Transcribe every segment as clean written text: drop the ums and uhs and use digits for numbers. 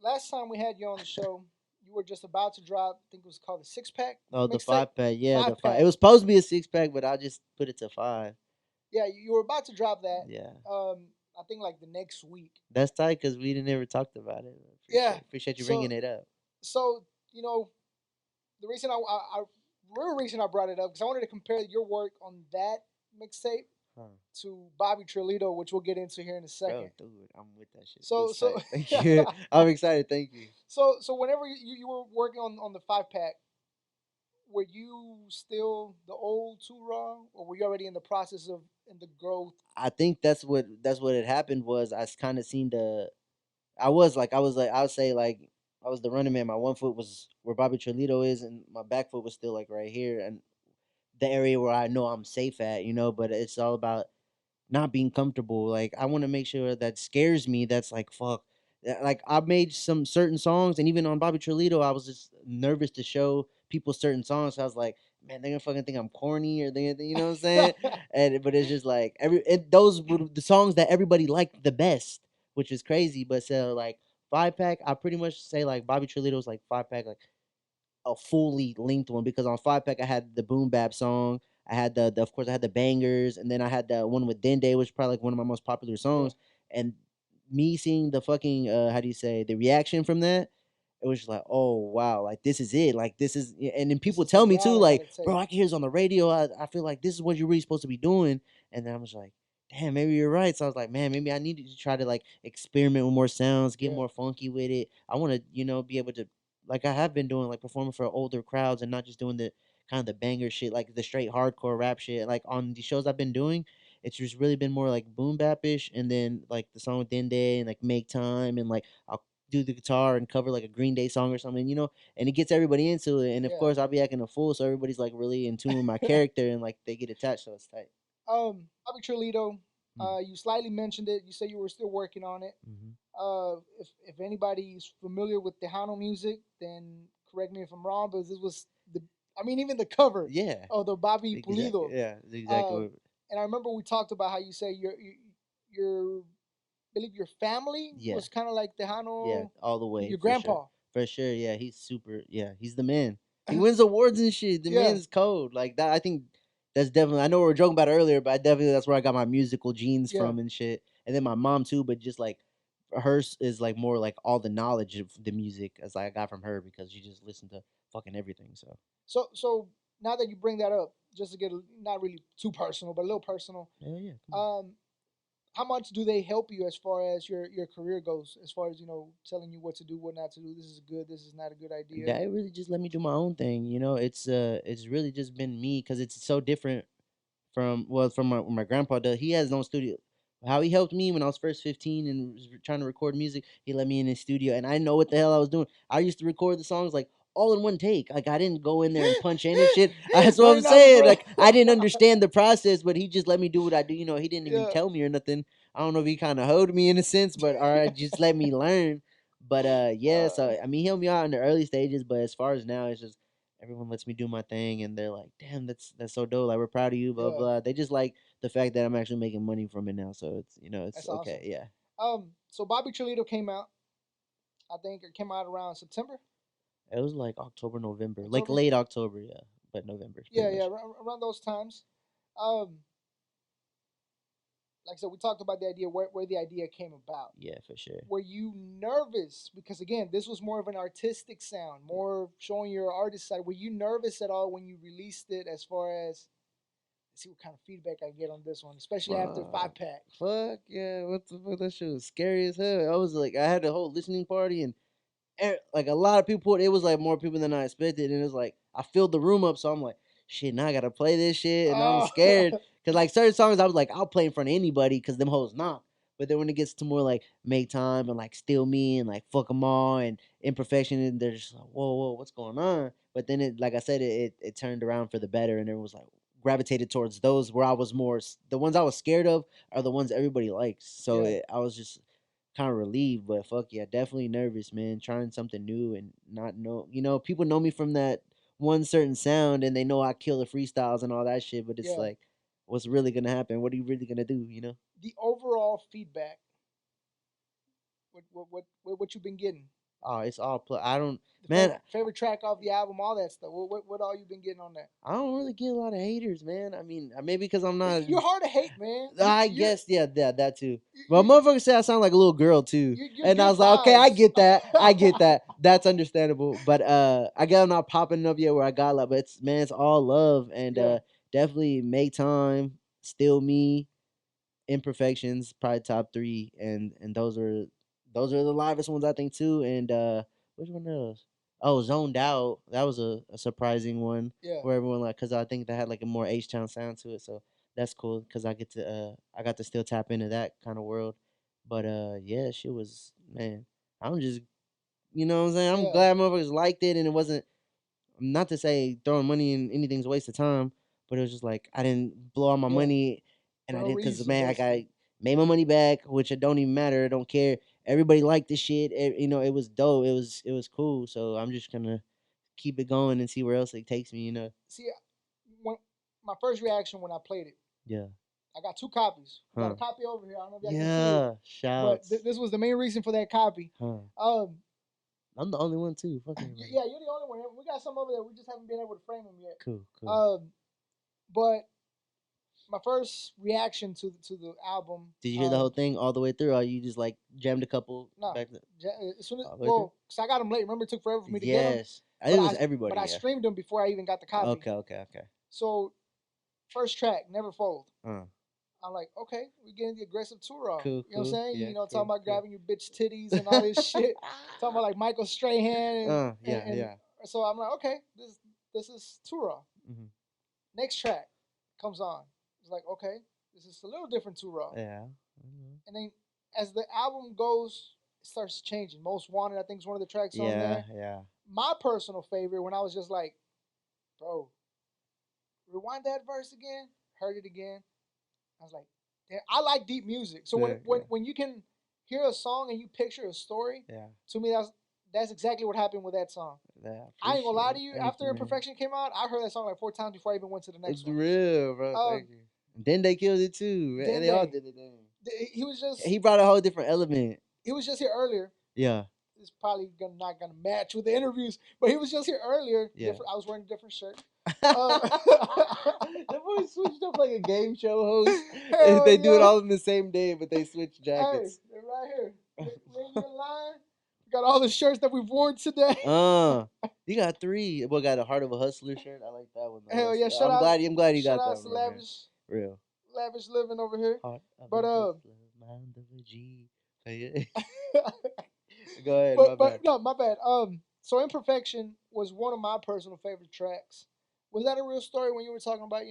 Last time we had you on the show, you were just about to drop. I think it was called the Six Pack Oh, the mixtape. 5 pack. Yeah, the Five five. It pack. was supposed to be a 6 pack, but I just put it to 5. Yeah, you were about to drop that. Yeah, I think like the next week. that's tight because we didn't ever talked about it. Yeah. Appreciate you So bringing it up. so you know the reason I real reason I brought it up because I wanted to compare your work on that mixtape Huh. to Bobby Trillido, which we'll get into here in a Bro, second. dude, I'm with that shit. So That's so tight. Thank you. I'm excited. Thank you. so whenever you were working on the 5 pack, were you still the old Too Raw, or were you already in the process of in the growth? I think that's what had happened was I kind of seen the I was like I would say like I was the running man. My one foot was where Bobby Trillido is, and my back foot was still like right here, and the area where I know I'm safe at, But it's all about not being comfortable. Like I want to make sure that scares me. That's like fuck. Like I made some certain songs, and even on Bobby Trillido, I was just nervous to show people certain songs. So I was like, man, they're gonna fucking think I'm corny, or you know what I'm saying? And but it's just like those were the songs that everybody liked the best, which is crazy. But so like 5 pack, I pretty much say like Bobby Trillido's like 5 pack, like a fully linked one because on 5 pack I had the boom bap song. I had the of course I had the bangers, and then I had the one with Dende, which is probably like one of my most popular Yeah. songs. And me seeing the fucking how do you say the reaction from that, it was just like, oh wow, like this is it, like this is. And then This people is the tell me too, route I like, gotta bro, take. I can hear this on the radio. I feel like this is what you're really supposed to be doing. And then I was like, damn, maybe you're right. So I was like, man, maybe I need to try to like experiment with more sounds, get Yeah. more funky with it. I want to, be able to, like I have been doing, like performing for older crowds and not just doing the kind of the banger shit, like the straight hardcore rap shit. Like on the shows I've been doing, it's just really been more like boom bap-ish, and then like the song with Dende and like Make Time, and like I'll do the guitar and cover like a Green Day song or something, and it gets everybody into it. And of Yeah. course, I'll be acting a fool, so everybody's like really in tune with my character and like they get attached, so it's tight. Bobby Trillido, Mm. you slightly mentioned it. You said you were still working on it. Hmm. If anybody's familiar with Tejano music, then correct me if I'm wrong, but this was the, I mean, even the cover Yeah, of the Bobby exactly. Pulido. Yeah, exactly. Uh, and I remember we talked about how you say your believe your family Yeah, was kind of like yeah, Tejano, all the way your for sure, grandpa. for sure. Yeah, he's super. Yeah, he's the man. He wins awards and shit. The Yeah, man's cold like that. I think that's definitely. I know we were joking about it earlier, but I definitely that's where I got my musical genes yeah, from and shit. And then my mom too, but just like hers is like more like all the knowledge of the music as I got from her because she just listened to fucking everything. So so now that you bring that up, just to get not really too personal, but a little personal, yeah, yeah. Come on. um, how much do they help you as far as your career goes? As far as telling you what to do, what not to do. This is good. This is not a good idea. That really just let me do my own thing. It's really just been me because it's so different from my grandpa does. He has his own studio. How he helped me when I was first 15 and was trying to record music, he let me in his studio and I know what the hell I was doing. I used to record the songs like all in one take. Like I didn't go in there and punch in and shit. That's what I'm Learning how to saying. pro. Like I didn't understand the process, but he just let me do what I do. He didn't even Yeah. tell me or nothing. I don't know if he kind of hoed me in a sense, but all right, just let me learn. But yeah, so I mean, he helped me out in the early stages, but as far as now, it's just everyone lets me do my thing, and they're like, "Damn, that's so dope! Like we're proud of you." Blah Yeah. blah. They just like the fact that I'm actually making money from it now, so it's That's okay. awesome. Yeah, So Bobby Trillido came out. I think it came out around September, it was like October, November, like October. late October, yeah, but November Yeah, pretty yeah, much. around those times. Um, like I said, we talked about the idea where the idea came about. Yeah, for sure. Were you nervous because again, this was more of an artistic sound, more showing your artist side? Were you nervous at all when you released it? As far as let's see what kind of feedback I get on this one, especially after Fuck, 5 pack. fuck yeah! What the fuck? That shit was scary as hell. I was like, I had a whole listening party and like a lot of people. It was like more people than I expected, and it was like I filled the room up. So I'm like, shit, now I gotta play this shit, and I'm Oh, scared because like certain songs I was like, I'll play in front of anybody because them hoes not. But then when it gets to more like Make Time and like Still Me and like Fuck 'Em All and Imperfection, and they're just like, whoa, what's going on? But then it, like I said, it turned around for the better, and everyone was like gravitated towards those where I was more the ones I was scared of are the ones everybody likes. So yeah, I was just kind of relieved, but fuck yeah, definitely nervous, man. Trying something new and not know, people know me from that one certain sound and they know I kill the freestyles and all that shit, but it's yeah. like, what's really gonna happen? What are you really gonna do, the overall feedback. What you've been getting? Oh, it's all I don't, The man. favorite track off the album, all that stuff. What all you been getting on that? I don't really get a lot of haters, man. I mean, maybe because I'm not. You're hard to hate, man. I You're guess, yeah, that too. But you motherfuckers say I sound like a little girl too, you're and I good was like, okay, I vibes. get that, I get that. That's understandable. But I guess I'm not popping up yet where I got like, but it's man, it's all love, and Yeah, definitely make time, still me, imperfections, probably top three, and those are the livest ones I think too. And which one else? Oh, zoned out. That was a surprising one yeah. where everyone like because I think they had like a more H Town sound to it, so that's cool because I got to still tap into that kind of world. But yeah, shit was man. I'm just what I'm saying. I'm Yeah, glad motherfuckers liked it and it wasn't not to say throwing money in anything's a waste of time, but it was just like I didn't blow all my yeah. money, and For I no did because reason, man, I got basically. made my money back, which it don't even matter. I don't care. Everybody liked the shit. It was dope. It was cool. So I'm just gonna keep it going and see where else it takes me. See, when my first reaction when I played it, Yeah. I got two copies. We got a Huh. copy over here. I don't know if y'all can see it, Yeah. but Shouts. this was the main reason for that copy. Huh. Um, I'm the only one too. Fuck everybody. yeah, you're the only one. We got some over there. We just haven't been able to frame them yet. Cool. Cool. But my first reaction to the album, Did you hear the whole thing all the way through, or you just like jammed a couple no, back as soon as all the way through? well, cause I got them late. Remember, it took forever for me to get them, Yes. I think it was but everybody. I Yeah. streamed them before I even got the copy. Okay. Okay. Okay. So first track, Never Fold. Uh. I'm like, okay, we're getting the aggressive tour off. Cool, You know what I'm cool. saying? Yeah, Talking cool, about cool. grabbing your bitch titties and all this shit. Talking about like Michael Strahan Yeah, and yeah. so I'm like, okay, this is tour off. Hmm. Next track comes on. It's like, okay, this is a little different tour off. Yeah. Hmm. And then as the album goes, it starts changing. Most Wanted, I think, is one of the tracks on Yeah, there. yeah. My personal favorite when I was just like, bro, rewind that verse again, heard it again. I was like, damn, I like deep music. So when Yeah, when when you can hear a song and you picture a story, yeah. to me that's exactly what happened with that song. Yeah, I I ain't gonna appreciate lie to it. you. Thank After you, man. Imperfection came out, I heard that song like 4 times before I even went to the next It's one. real, bro. Um, Thank you. Then they killed it too. then They all they did it. Then. he was just He brought a whole different element. he was just here earlier. Yeah, It's probably not gonna match with the interviews, but he was just here earlier. yeah. Different. I was wearing a different shirt. Uh, That boy switched up like a game show host. hell They do it yeah! all in the same day, but they switch Hey, jackets. they're right here. Ring your line. Got all the shirts that we've worn today. Uh, you got three. Well, got a heart of a hustler shirt. I like that one though. Hell yeah! I'm glad. I'm glad you Shout got that out one, to real man. lavish Real. lavish living over here. Heart of But a hustler, mind of a G. Hey, but go ahead. My bad. no, my bad. So Imperfection was one of my personal favorite tracks. Was that a real story when you were talking about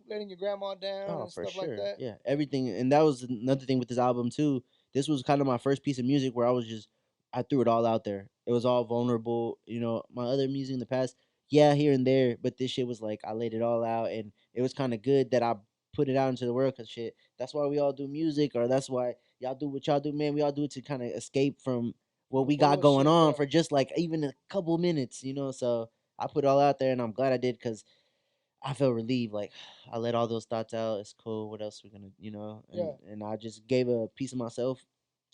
letting your grandma down Oh, and for stuff like sure. that? Yeah, everything, and that was another thing with this album too. This was kind of my first piece of music where I threw it all out there. It was all vulnerable. My other music in the past, yeah, here and there, but this shit was like I laid it all out, and it was kind of good that I put it out into the world. Cause shit, that's why we all do music, or that's why y'all do what y'all do, man. We all do it to kind of escape from what The we got going bullshit, on yeah, for just like even a couple minutes. So I put it all out there, and I'm glad I did, cause I felt relieved. Like I let all those thoughts out. It's cool. What else we're gonna. And yeah. and I just gave a piece of myself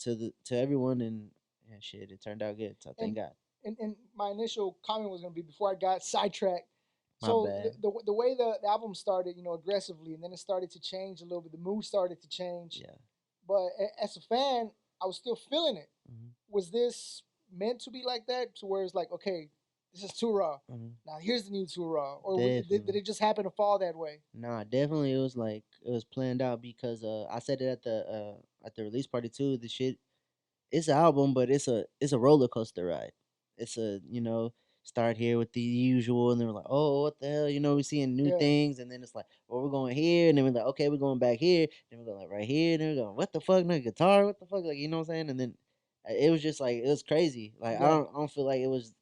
to everyone, and yeah, shit, it turned out good. So And thank God. and my initial comment was gonna be before I got sidetracked. My So bad. the way the album started, aggressively, and then it started to change a little bit. The mood started to change, Yeah. but as a fan, I was still feeling it. Hmm. Was this meant to be like that? To where it's like, okay, this is too raw. Hmm. Now here's the new too raw, or did Definitely. it just happen to fall that way? Nah, definitely. It was like it was planned out because I said it at the release party too. The shit, it's an album, but it's a roller coaster ride. It's start here with the usual, and then we're like, oh, what the hell? We're seeing new Yeah, things, and then it's like, well, we're going here, and then we're like, okay, we're going back here, then we're going like right here, and then we're going, what the fuck, no guitar, what the fuck, like what I'm saying, and then it was just like it was crazy. Like I yeah, don't I don't feel like it was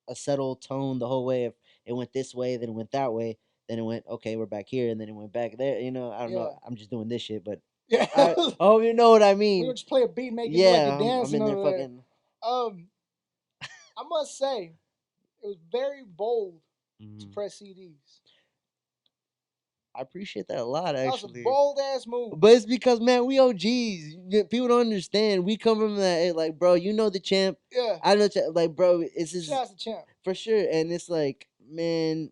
a settled tone the whole way. If it went this way, then it went that way, then it went okay, we're back here, and then it went back there. I don't know. yeah, I'm just doing this shit, but yeah. I hope you know what I We mean. don't just play a beat, and make it look like you're Yeah, I'm dancing in there over there. fucking. Um, I must say, it was very bold to Mhm. press CDs. I appreciate that a lot, That was a actually. bold ass move. But it's because, man, we OGs. People don't understand. We come from that, like, bro, you know the champ. Yeah. I know, like, bro, it's Shout just out to Champ. for sure. And it's like, man,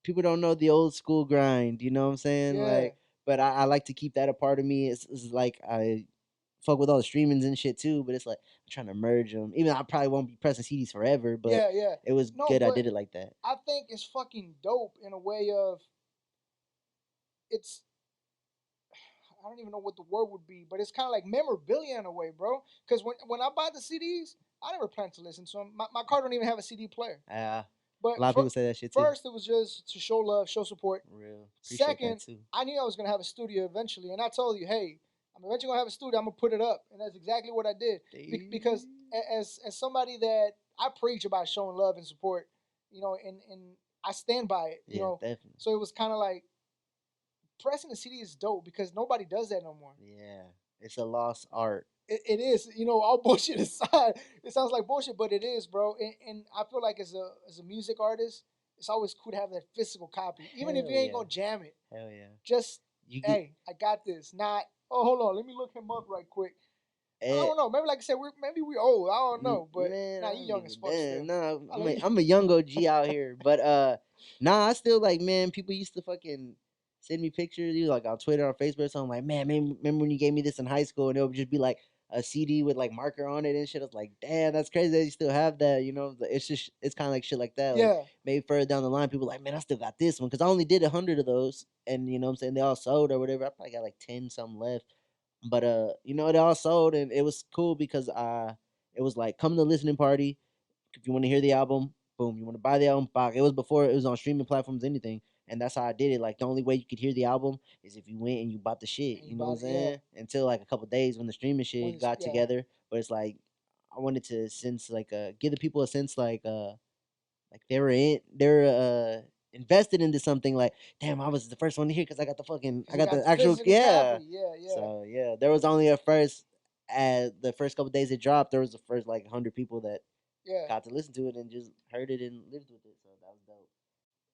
people don't know the old school grind. You know what I'm saying? Yeah. Like, but I like to keep that a part of me. It's like I fuck with all the streamings and shit too. But it's like I'm trying to merge them. Even though I probably won't be pressing CDs forever, but Yeah, yeah. it was No, good. I but did it like that. I think it's fucking dope in a way of it's I don't even know what the word would be, but it's kind of like memorabilia in a way, bro. Because when I buy the CDs, I never plan to listen to them. My car don't even have a CD player. A But lot of people say that shit too. first, it was just to show love, show support. Real appreciate that Second, too. I knew I was gonna have a studio eventually, and I told you, hey, I'm eventually gonna have a studio. I'm gonna put it up, and that's exactly what I did. Because as somebody that I preach about showing love and support, and I stand by it, definitely. So it was kind of like pressing the CD is dope because nobody does that no more. Yeah, it's a lost art. It is, all bullshit aside, it sounds like bullshit, but it is, bro. And I feel like as a music artist, it's always cool to have that physical copy, even if Hell you ain't yeah. gonna jam it. Hell yeah. Just You get hey, I got this. Not hold on, let me look him up right quick. I don't know. Maybe like I said, maybe we're old. I don't know, but man, nah, I you don't young give as a fuck still. damn. Nah, I'll let you. I'm a young OG out here, but nah, I still like, man. People used to fucking send me pictures, you like on Twitter or Facebook or something. Like, man, remember when you gave me this in high school, and it would just be like a CD with like marker on it and shit. I was like, damn, that's crazy that you still have that. You know, it's just it's kind of like shit like that. Like Yeah, maybe further down the line, people like, man, I still got this one because I only did 100 of those, and you know what I'm saying, they all sold or whatever. I probably got like 10 something left. But you know, it all sold, and it was cool because it was like come to the listening party. If you want to hear the album, boom. You want to buy the album, buy. It was before it was on streaming platforms, anything, and that's how I did it. Like the only way you could hear the album is if you went and you bought the shit. and you You know what I'm bought it. Yeah, saying? Until like a couple days when the streaming when shit it's, got yeah, together. But it's like I wanted to sense like give the people a sense like they're invested into something. Like damn, I was the first one to hear because I because you got got the the actual physical yeah. copy. Yeah, yeah, So yeah, there was only a first the first couple days it dropped. There was the first like 100 people that yeah. got to listen to it and just heard it and lived with it. So that was dope.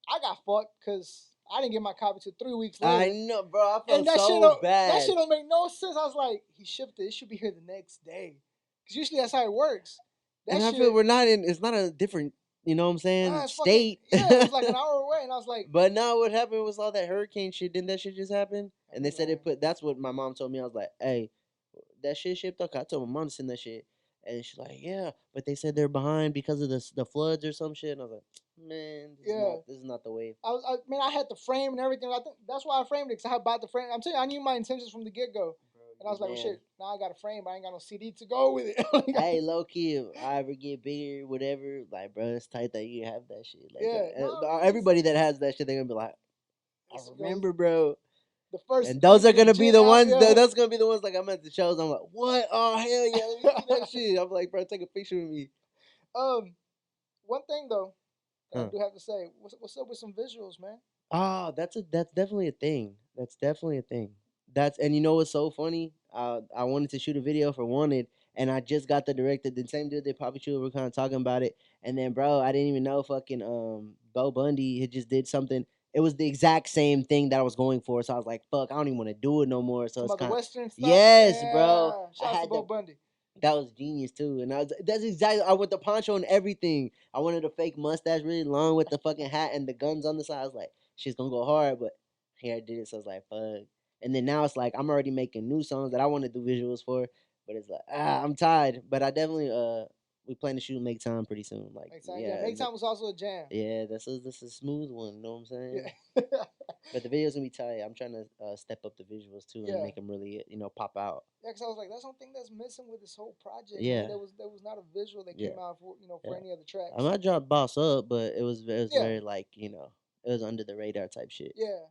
I got fucked because I didn't get my copy till 3 weeks I later. know, bro. I And felt so that bad. shit don't make no sense. I was like, he shipped it. It should be here the next day. Because usually that's how it works. That And I feel shit, we're not in. It's not a different. You know what I'm saying? it's fucking, State. yeah, it was like an hour away. And I was like, But now what happened was all that hurricane shit. Didn't that shit just happen? I And they be said it lying. put. That's what my mom told me. I was like, hey, that shit shipped up. I told my mom to send that shit, and she's like, yeah, but they said they're behind because of the floods or some shit. And I was like, man, Yeah. this is not the way. I had the frame and everything. I think that's why I framed it because I had bought the frame. I'm telling you, I knew my intentions from the get go. Bro, And I was like, well, man. shit, now I got a frame, but I ain't got no CD to go with it. Hey, low key, if I ever get bigger, whatever, like, bro, it's tight that you have that shit. Like, Yeah, no, everybody that has that shit, they're gonna be like, I yo, remember, bro. the first And those are gonna be legit the out, ones. yeah. That's gonna be the ones. Like I'm at the shows. I'm like, what? Oh hell yeah! Let me see that shit. I'm like, bro, take a picture with me. um, One thing though that I Huh. do have to say, what's up with some visuals, man? Oh, that's definitely a thing. That's definitely a thing. That's and you know what's so funny? I wanted to shoot a video for Wanted, and I just got the director. The same dude that Poppy Chew were kind of talking about it, and then bro, I didn't even know fucking Bo Bundy had just did something. It was the exact same thing that I was going for, so I was like, fuck, I don't even want to do it no more. So Some it's other kind of Western stuff. yes, bro. Yeah, I shouts to had Bo the Bundy. that was genius too, and that's exactly I want the poncho and everything. I wanted a fake mustache really long with the fucking hat and the guns on the side. I was like, she's gonna go hard, but here I did it, so I was like, fuck. And then now it's like I'm already making new songs that I want to do visuals for, but it's like I'm tired. But I definitely we plan to shoot Make Time pretty soon. Like Make time, yeah. yeah, Make time was also a jam. yeah, this is a smooth one. You know what I'm saying? Yeah, But the videos gonna be tight. I'm trying to step up the visuals too and yeah. make them really pop out. Yeah, because I was like, that's one thing that's missing with this whole project, man. Yeah, There was not a visual that yeah. came out for for Yeah. any other I tracks. might drop Boss Up, but it was Yeah, very like it was under the radar type shit. yeah.